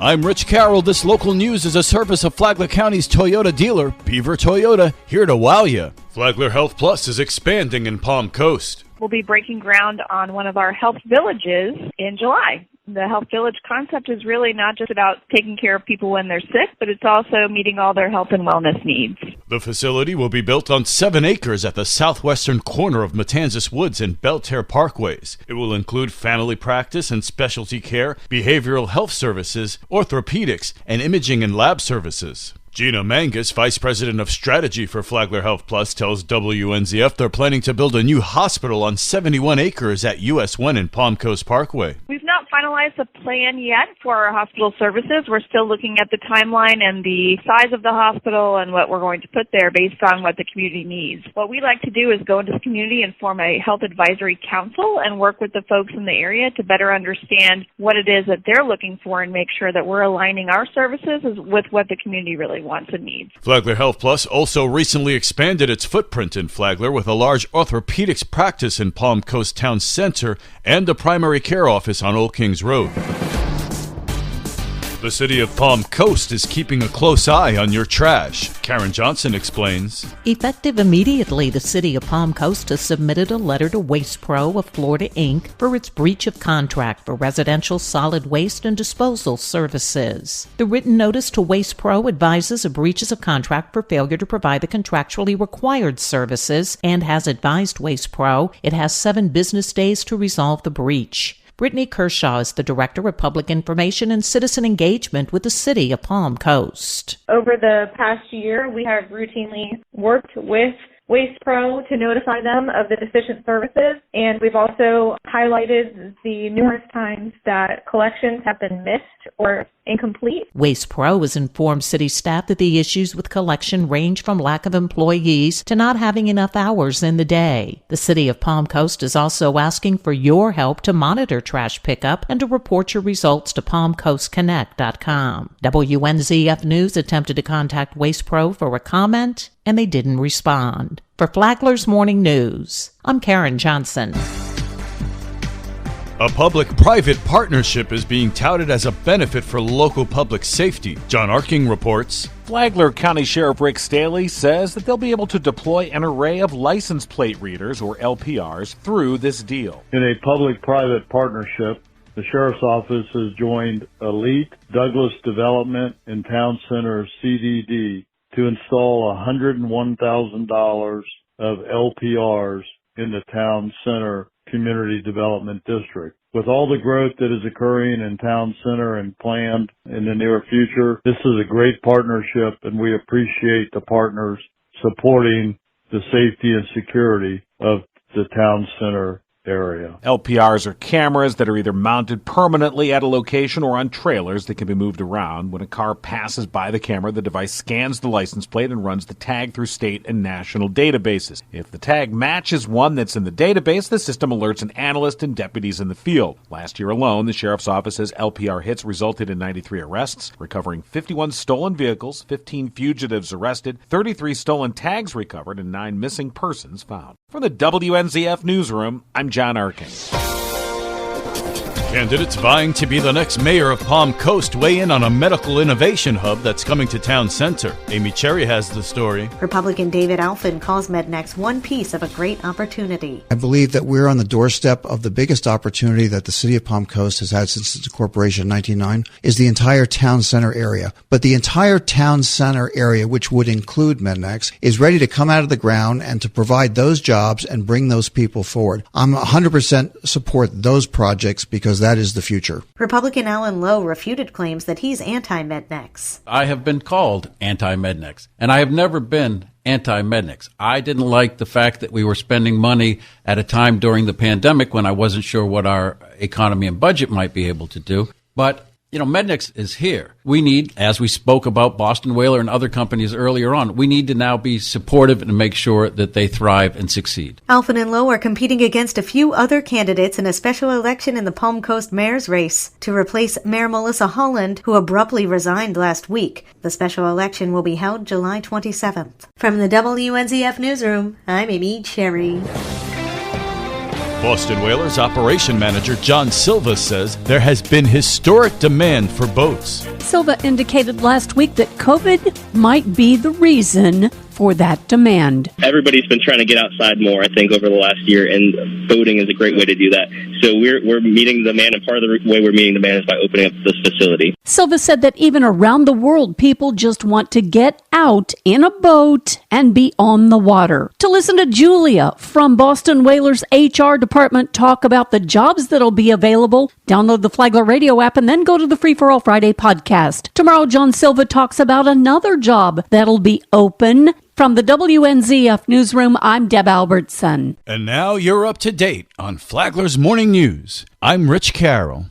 I'm Rich Carroll. This local news is a service of Flagler County's Toyota dealer, Beaver Toyota, here to wow you. Flagler Health Plus is expanding in Palm Coast. We'll be breaking ground on one of our health villages in July. The health village concept is really not just about taking care of people when they're sick, but it's also meeting all their health and wellness needs. The facility will be built on 7 acres at the southwestern corner of Matanzas Woods and Belterre Parkways. It will include family practice and specialty care, behavioral health services, orthopedics, and imaging and lab services. Gina Mangus, Vice President of Strategy for Flagler Health Plus, tells WNZF they're planning to build a new hospital on 71 acres at US 1 and Palm Coast Parkway. We've not finalized a plan yet for our hospital services. We're still looking at the timeline and the size of the hospital and what we're going to put there based on what the community needs. What we like to do is go into the community and form a health advisory council and work with the folks in the area to better understand what it is that they're looking for and make sure that we're aligning our services with what the community really wants and needs. Flagler Health Plus also recently expanded its footprint in Flagler with a large orthopedics practice in Palm Coast Town Center and a primary care office on Old Kings Road. The city of Palm Coast is keeping a close eye on your trash. Karen Johnson explains. Effective immediately, the city of Palm Coast has submitted a letter to Waste Pro of Florida, Inc. for its breach of contract for residential solid waste and disposal services. The written notice to Waste Pro advises of breaches of contract for failure to provide the contractually required services and has advised Waste Pro it has 7 business days to resolve the breach. Brittany Kershaw is the Director of Public Information and Citizen Engagement with the City of Palm Coast. Over the past year, we have routinely worked with Waste Pro to notify them of the deficient services, and we've also highlighted the numerous times that collections have been missed or incomplete. Waste Pro has informed city staff that the issues with collection range from lack of employees to not having enough hours in the day. The City of Palm Coast is also asking for your help to monitor trash pickup and to report your results to palmcoastconnect.com. WNZF News attempted to contact Waste Pro for a comment, and they didn't respond. For Flagler's Morning News, I'm Karen Johnson. A public-private partnership is being touted as a benefit for local public safety. John Arking reports. Flagler County Sheriff Rick Staley says that they'll be able to deploy an array of license plate readers, or LPRs, through this deal. In a public-private partnership, the Sheriff's Office has joined Elite, Douglas Development, and Town Center CDD to install $101,000 of LPRs in the Town Center Community Development District. With all the growth that is occurring in Town Center and planned in the near future, this is a great partnership, and we appreciate the partners supporting the safety and security of the Town Center area. LPRs are cameras that are either mounted permanently at a location or on trailers that can be moved around. When a car passes by the camera, the device scans the license plate and runs the tag through state and national databases. If the tag matches one that's in the database, the system alerts an analyst and deputies in the field. Last year alone, the Sheriff's Office says LPR hits resulted in 93 arrests, recovering 51 stolen vehicles, 15 fugitives arrested, 33 stolen tags recovered, and 9 missing persons found. From the WNZF Newsroom, I'm John Arkin. Candidates vying to be the next mayor of Palm Coast weigh in on a medical innovation hub that's coming to Town Center. Amy Cherry has the story. Republican David Alfin calls Mednex one piece of a great opportunity. I believe that we're on the doorstep of the biggest opportunity that the city of Palm Coast has had since its incorporation in 1909, is the entire Town Center area. But the entire Town Center area, which would include Mednex, is ready to come out of the ground and to provide those jobs and bring those people forward. I'm 100% support those projects because that is the future. Republican Alan Lowe refuted claims that he's anti-Mednex. I have been called anti-Mednex, and I have never been anti-Mednex. I didn't like the fact that we were spending money at a time during the pandemic when I wasn't sure what our economy and budget might be able to do. But Mednex is here. We need, as we spoke about Boston Whaler and other companies earlier on, we need to now be supportive and make sure that they thrive and succeed. Alfin and Lowe are competing against a few other candidates in a special election in the Palm Coast mayor's race to replace Mayor Melissa Holland, who abruptly resigned last week. The special election will be held July 27th. From the WNZF Newsroom, I'm Amy Cherry. Boston Whalers operation manager John Silva says there has been historic demand for boats. Silva indicated last week that COVID might be the reason for that demand. Everybody's been trying to get outside more, I think, over the last year, and boating is a great way to do that. So we're meeting the demand, and part of the way we're meeting the demand is by opening up this facility. Silva said that even around the world, people just want to get out in a boat and be on the water. To listen to Julia from Boston Whalers HR department talk about the jobs that'll be available, download the Flagler Radio app and then go to the Free for All Friday podcast. Tomorrow, John Silva talks about another job that'll be open. From the WNZF Newsroom, I'm Deb Albertson. And now you're up to date on Flagler's Morning News. I'm Rich Carroll.